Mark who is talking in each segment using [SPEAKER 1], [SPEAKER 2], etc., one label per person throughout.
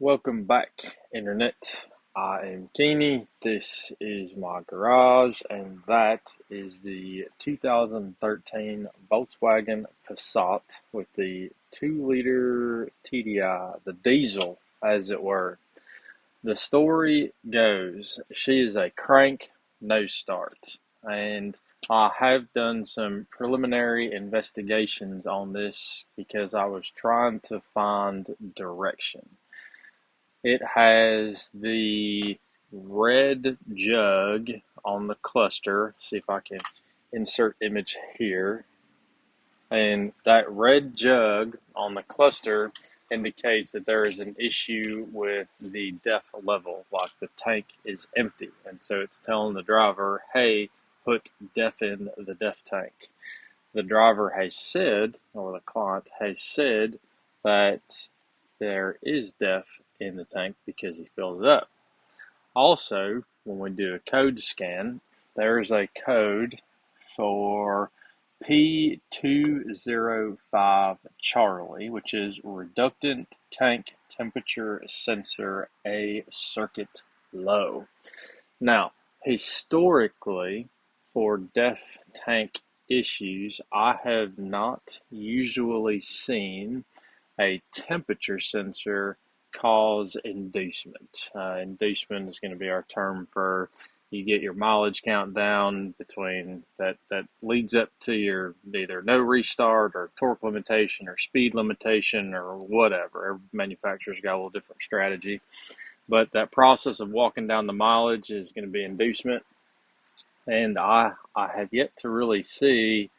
[SPEAKER 1] Welcome back, Internet. I am Keeney. This is my garage, and that is the 2013 Volkswagen Passat with the 2-liter TDI, the diesel, as it were. The story goes, she is a crank no start, and I have done some preliminary investigations on this because I was trying to find direction. It has the red jug on the cluster. See if I can insert image here. And that red jug on the cluster indicates that there is an issue with the DEF level, like the tank is empty. And so it's telling the driver, hey, put DEF in the DEF tank. The driver has said, or the client has said, that there is DEF in the tank because he filled it up. Also, when we do a code scan, there's a code for P205 Charlie, which is reductant tank temperature sensor A circuit low. Now, historically, for DEF tank issues, I have not usually seen a temperature sensor cause inducement. Inducement is going to be our term for you get your mileage count down between that leads up to your either no restart or torque limitation or speed limitation or whatever. Every manufacturer's got a little different strategy. But that process of walking down the mileage is going to be inducement. And I have yet to really see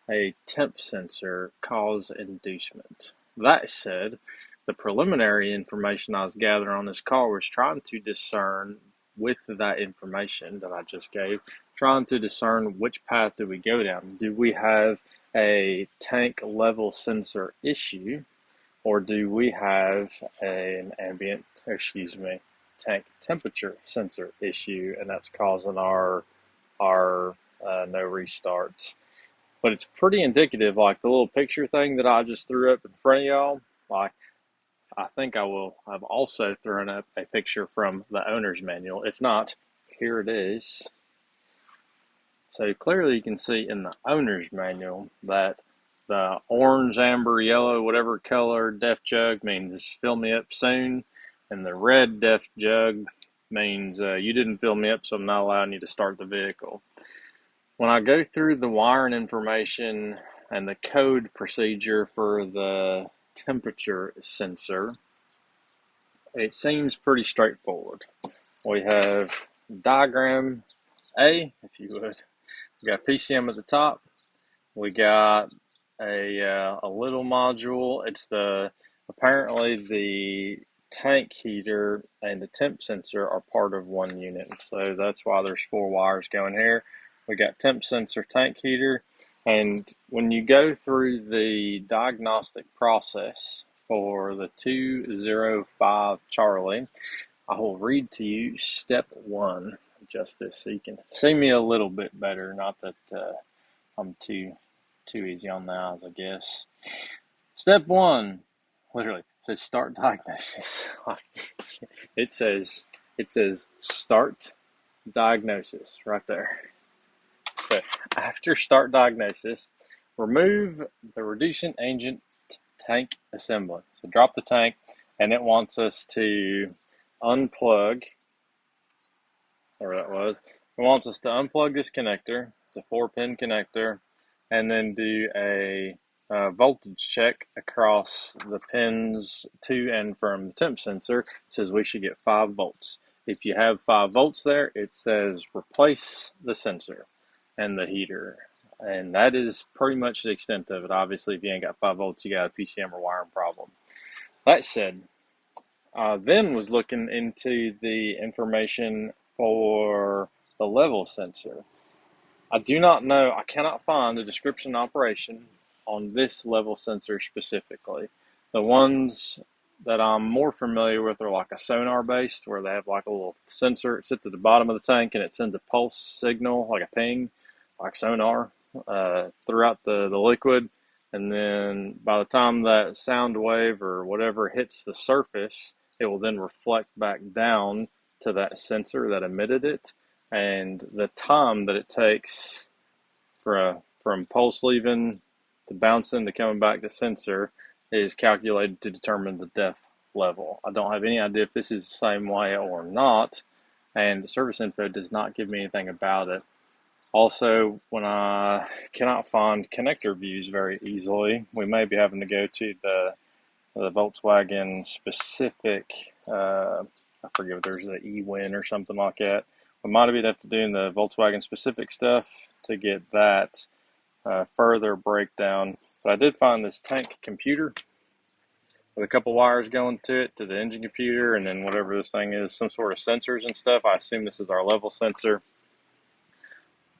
[SPEAKER 1] a temp sensor cause inducement. That said, the preliminary information I was gathering on this car was trying to discern, with that information that I just gave, trying to discern which path do we go down. Do we have a tank level sensor issue, or do we have an tank temperature sensor issue, and that's causing our no restart? But it's pretty indicative, like the little picture thing that I just threw up in front of y'all. Like, I think I've also thrown up a picture from the owner's manual. If not, here it is. So clearly you can see in the owner's manual that the orange, amber, yellow, whatever color DEF jug means fill me up soon. And the red DEF jug means you didn't fill me up, so I'm not allowing you to start the vehicle. When I go through the wiring information and the code procedure for the temperature sensor, it seems pretty straightforward. We have diagram A, if you would. We got PCM at the top. We got a little module. It's apparently the tank heater and the temp sensor are part of one unit. So that's why there's 4 wires going here. We got temp sensor, tank heater, and when you go through the diagnostic process for the 205 Charlie, I will read to you step 1, just this so you can see me a little bit better. Not that I'm too easy on the eyes, I guess. Step 1, literally says start diagnosis. It says start diagnosis right there. So after start diagnosis, remove the reducing agent tank assembly. So drop the tank, and it wants us to unplug, whatever that was. It wants us to unplug this connector. It's a 4-pin connector, and then do a voltage check across the pins to and from the temp sensor. It says we should get 5 volts. If you have 5 volts there, it says replace the sensor and the heater, and that is pretty much the extent of it. Obviously, if you ain't got 5 volts, you got a PCM or wiring problem. That said, I then was looking into the information for the level sensor. I do not know, I cannot find the description of operation on this level sensor specifically. The ones that I'm more familiar with are like a sonar based, where they have like a little sensor. It sits at the bottom of the tank and it sends a pulse signal, like a ping, like sonar, throughout the liquid. And then by the time that sound wave or whatever hits the surface, it will then reflect back down to that sensor that emitted it, and the time that it takes from pulse leaving to bouncing to coming back to sensor is calculated to determine the depth level. I don't have any idea if this is the same way or not, and the service info does not give me anything about it. Also, when I cannot find connector views very easily, we may be having to go to the Volkswagen specific, I forget if there's the E-Win or something like that. We might have to do the Volkswagen specific stuff to get that further breakdown. But I did find this tank computer with a couple wires going to it, to the engine computer, and then whatever this thing is, some sort of sensors and stuff. I assume this is our level sensor.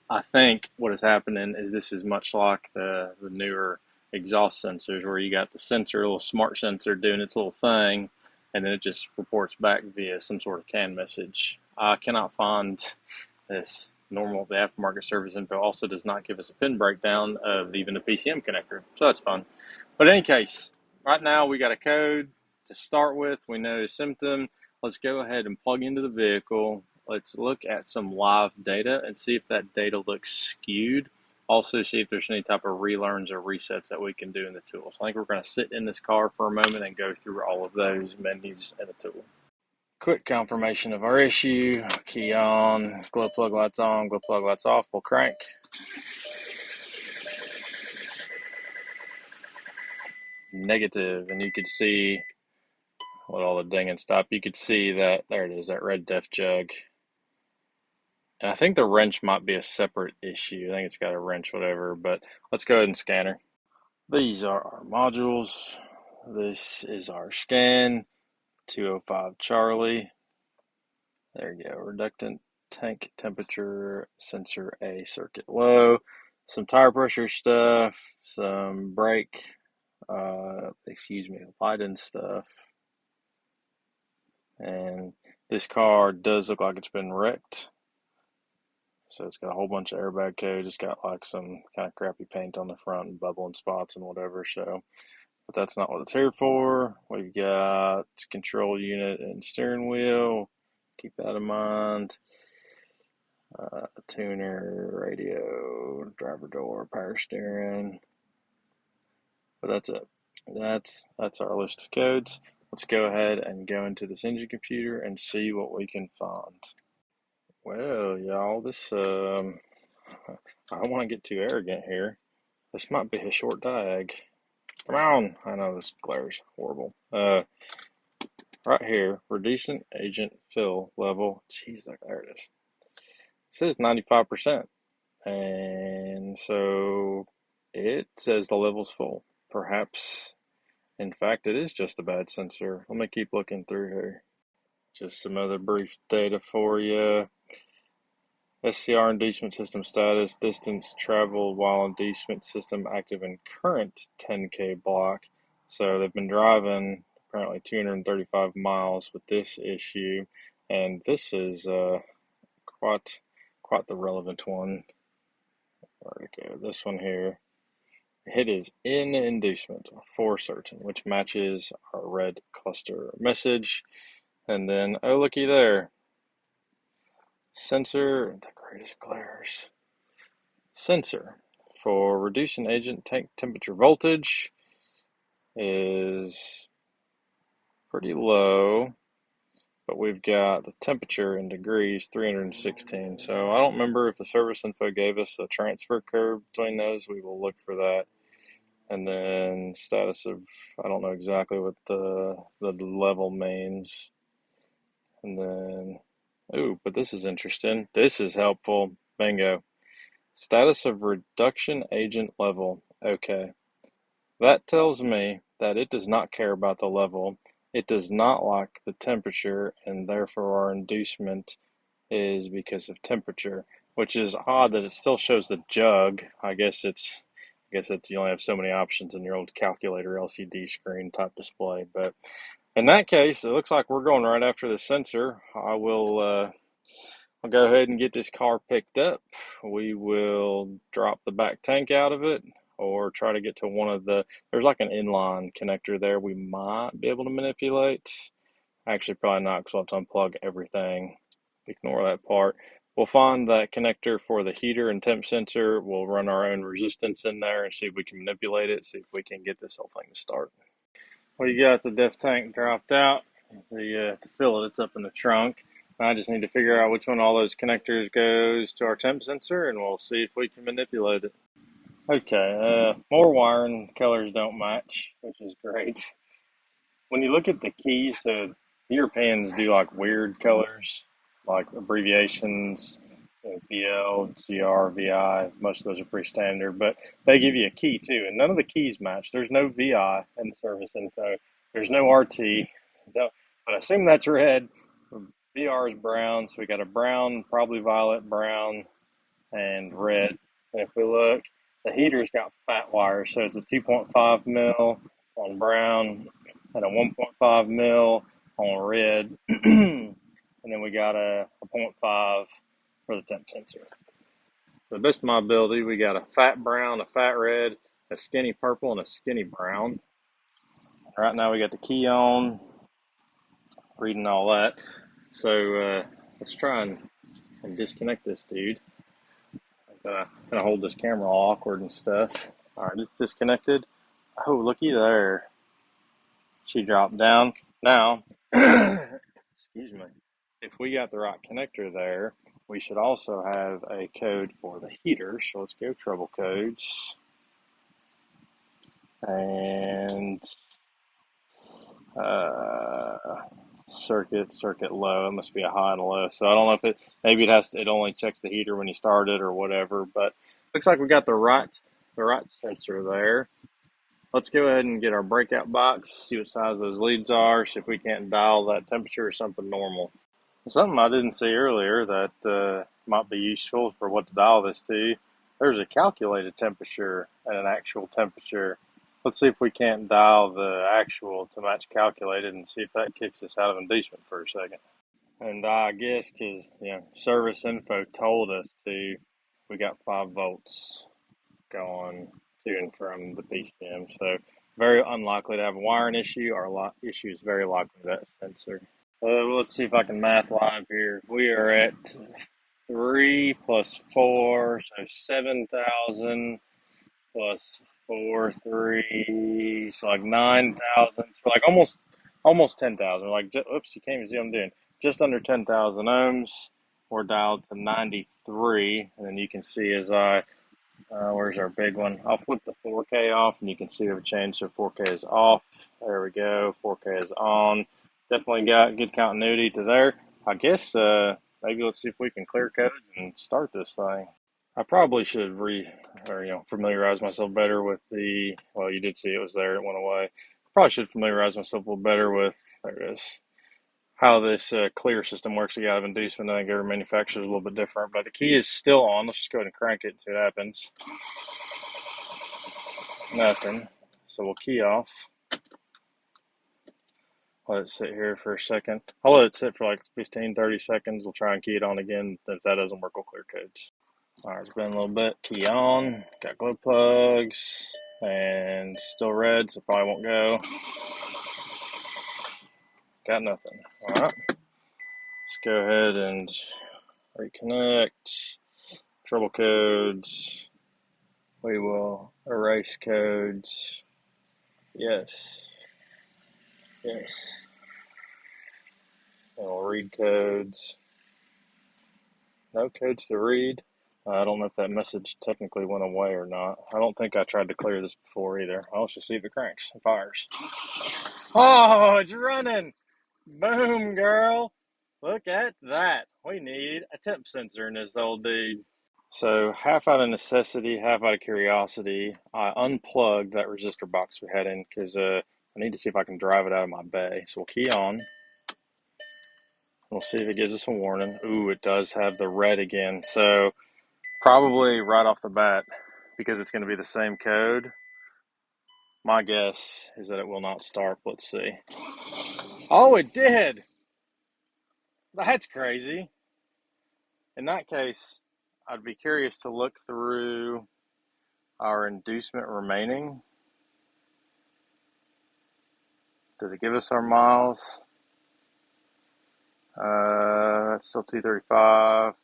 [SPEAKER 1] I think what is happening is this is much like the newer exhaust sensors, where you got the sensor, a little smart sensor doing its little thing, and then it just reports back via some sort of CAN message. I cannot find this normal. The aftermarket service info also does not give us a pin breakdown of even the PCM connector, so that's fun. But in any case, right now we got a code to start with. We know the symptom. Let's go ahead and plug into the vehicle. Let's look at some live data and see if that data looks skewed. Also see if there's any type of relearns or resets that we can do in the tool. So I think we're going to sit in this car for a moment and go through all of those menus in the tool. Quick confirmation of our issue. Key on, glow plug lights on, glow plug lights off. We'll crank. Negative, and you could see with all the ding and stop, you could see that, there it is, that red def jug. And I think the wrench might be a separate issue. I think it's got a wrench, whatever, but let's go ahead and scan her. These are our modules. This is our scan, 205 Charlie. There you go, reductant tank temperature, sensor A circuit low, some tire pressure stuff, some brake, lighting stuff. And this car does look like it's been wrecked. So it's got a whole bunch of airbag code. It's got like some kind of crappy paint on the front and bubbling spots and whatever. So, but that's not what it's here for. We've got control unit and steering wheel. Keep that in mind. Tuner, radio, driver door, power steering. But that's it. That's our list of codes. Let's go ahead and go into this engine computer and see what we can find. Well, y'all, this I don't want to get too arrogant here. This might be a short diag. Come on! I know this glare's horrible. Right here, reducing agent fill level. Jeez, there it is. It says 95%, and so it says the level's full. Perhaps, in fact, it is just a bad sensor. Let me keep looking through here. Just some other brief data for you. SCR inducement system status, distance traveled while inducement system active in current 10K block. So they've been driving apparently 235 miles with this issue, and this is quite the relevant one. Where'd it go? This one here. It is in inducement for certain, which matches our red cluster message. And then, oh, looky there. Sensor, the greatest glares. Sensor for reducing agent tank temperature voltage is pretty low, but we've got the temperature in degrees, 316. So I don't remember if the service info gave us a transfer curve between those. We will look for that. And then status of, I don't know exactly what the level means. And then, ooh, but this is interesting. This is helpful. Bingo. Status of reduction agent level. Okay. That tells me that it does not care about the level. It does not like the temperature, and therefore our inducement is because of temperature, which is odd that it still shows the jug. I guess it's you only have so many options in your old calculator LCD screen type display. But in that case, it looks like we're going right after the sensor. I'll go ahead and get this car picked up. We will drop the back tank out of it, or try to get to one of there's like an inline connector there we might be able to manipulate. Actually, probably not, because we'll have to unplug everything. Ignore that part. We'll find that connector for the heater and temp sensor. We'll run our own resistance in there and see if we can manipulate it, see if we can get this whole thing to start. Well, you got the def tank dropped out. To fill it, it's up in the trunk. I just need to figure out which one of all those connectors goes to our temp sensor, and we'll see if we can manipulate it. Okay, more wiring, colors don't match, which is great. When you look at the keys, the Europeans do like weird colors, like abbreviations, VL, GR, VI. Most of those are pretty standard, but they give you a key too, and none of the keys match. There's no VI in the service info. There's no RT. So, but I assume that's red. VR is brown, so we got a brown, probably violet, brown, and red. And if we look, the heater's got fat wires, so it's a 2.5 mil on brown and a 1.5 mil on red. And then we got a 0.5 for the temp sensor. To the best of my ability, we got a fat brown, a fat red, a skinny purple, and a skinny brown. Right now we got the key on, reading all that. So let's try and disconnect this dude. Kind of hold this camera all awkward and stuff. All right, it's disconnected. Oh, looky there. She dropped down. Now, excuse me. If we got the right connector there, we should also have a code for the heater. So let's go trouble codes. And circuit low. It must be a high and a low. So I don't know if maybe it only checks the heater when you start it or whatever. But looks like we got the right sensor there. Let's go ahead and get our breakout box, see what size those leads are, see if we can't dial that temperature or something normal. Something I didn't see earlier that might be useful for what to dial this to. There's a calculated temperature and an actual temperature. Let's see if we can't dial the actual to match calculated and see if that kicks us out of inducement for a second. And I guess because service info told us we got 5 volts going to and from the PCM. So very unlikely to have a wiring issue. Our issue is very likely that sensor. Well, let's see if I can math live here. We are at 3 plus 4, so 7,000 plus 4, 3, so like 9,000. So like almost 10,000. Like, oops, you can't even see what I'm doing. Just under 10,000 ohms. We're dialed to 93, and then you can see as where's our big one? I'll flip the 4K off, and you can see we've changed. So 4K is off. There we go. 4K is on. Definitely got good continuity to there. I guess maybe let's see if we can clear codes and start this thing. I probably should familiarize myself better with well, you did see it was there. It went away. Probably should familiarize myself a little better with, there it is, how this clear system works. You got of inducement. I think every manufacturer is a little bit different, but the key is still on. Let's just go ahead and crank it and see what happens. Nothing. So we'll key off. Let it sit here for a second. I'll let it sit for like 15, 30 seconds. We'll try and key it on again. If that doesn't work, we'll clear codes. All right, it's been a little bit. Key on. Got glow plugs. And still red, so probably won't go. Got nothing. All right. Let's go ahead and reconnect. Trouble codes. We will erase codes. Yes. Yes. And we'll read codes. No codes to read. I don't know if that message technically went away or not. I don't think I tried to clear this before either. I'll just see if it cranks and fires. Oh, it's running. Boom, girl. Look at that. We need a temp sensor in this old dude. So half out of necessity, half out of curiosity, I unplugged that resistor box we had in because I need to see if I can drive it out of my bay. So we'll key on. We'll see if it gives us a warning. Ooh, it does have the red again. So probably right off the bat, because it's going to be the same code, my guess is that it will not start. Let's see. Oh, it did. That's crazy. In that case, I'd be curious to look through our inducement remaining. Does it give us our miles? That's still 235.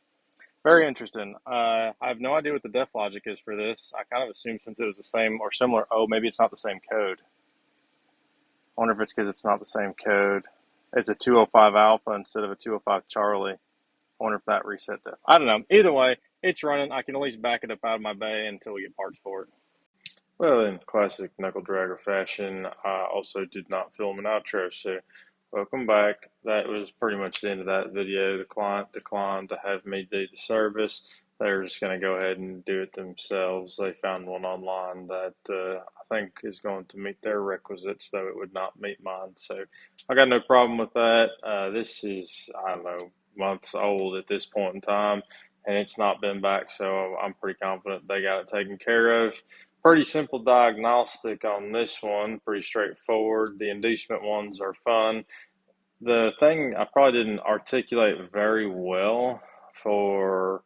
[SPEAKER 1] Very interesting. I have no idea what the def logic is for this. I kind of assumed since it was the same or similar. Oh, maybe it's not the same code. I wonder if it's because it's not the same code. It's a 205 Alpha instead of a 205 Charlie. I wonder if that reset def. I don't know. Either way, it's running. I can at least back it up out of my bay until we get parts for it. Well, in classic knuckle dragger fashion, I also did not film an outro, so welcome back. That was pretty much the end of that video. The client declined to have me do the service. They're just going to go ahead and do it themselves. They found one online that I think is going to meet their requisites, though it would not meet mine. So I got no problem with that. This is, I don't know, months old at this point in time, and it's not been back, so I'm pretty confident they got it taken care of. Pretty simple diagnostic on this one, pretty straightforward. The inducement ones are fun. The thing I probably didn't articulate very well for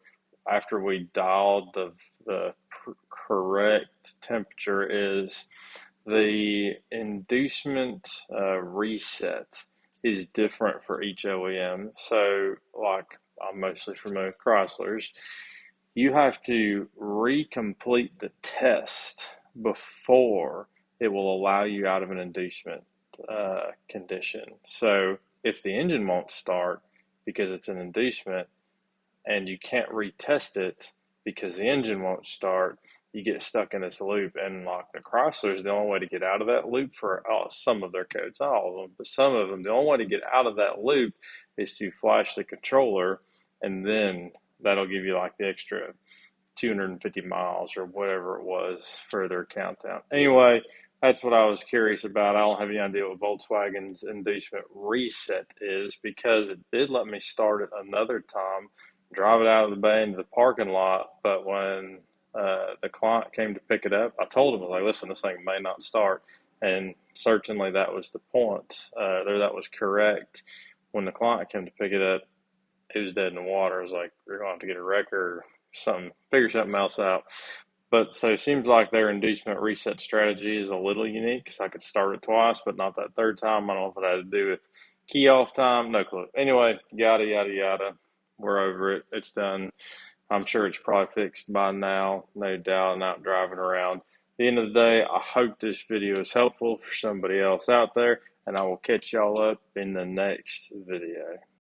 [SPEAKER 1] after we dialed the correct temperature is the inducement reset is different for each OEM. So, like I'm mostly familiar with Chryslers, you have to recomplete the test before it will allow you out of an inducement condition. So if the engine won't start because it's an inducement and you can't retest it because the engine won't start, you get stuck in this loop. And like the Chrysler's, the only way to get out of that loop for some of their codes, not all of them, but some of them, the only way to get out of that loop is to flash the controller, and then that'll give you like the extra 250 miles or whatever it was for their countdown. Anyway, that's what I was curious about. I don't have any idea what Volkswagen's inducement reset is because it did let me start it another time, drive it out of the bay into the parking lot. But when the client came to pick it up, I told him, I was like, listen, this thing may not start. And certainly that was the point, or that was correct. When the client came to pick it up, it was dead in the water. I was like, we're going to have to get a wrecker or something, figure something else out. But so it seems like their inducement reset strategy is a little unique because I could start it twice, but not that third time. I don't know if it had to do with key off time, no clue. Anyway, yada, yada, yada. We're over it. It's done. I'm sure it's probably fixed by now, no doubt, not driving around. At the end of the day, I hope this video is helpful for somebody else out there, and I will catch y'all up in the next video.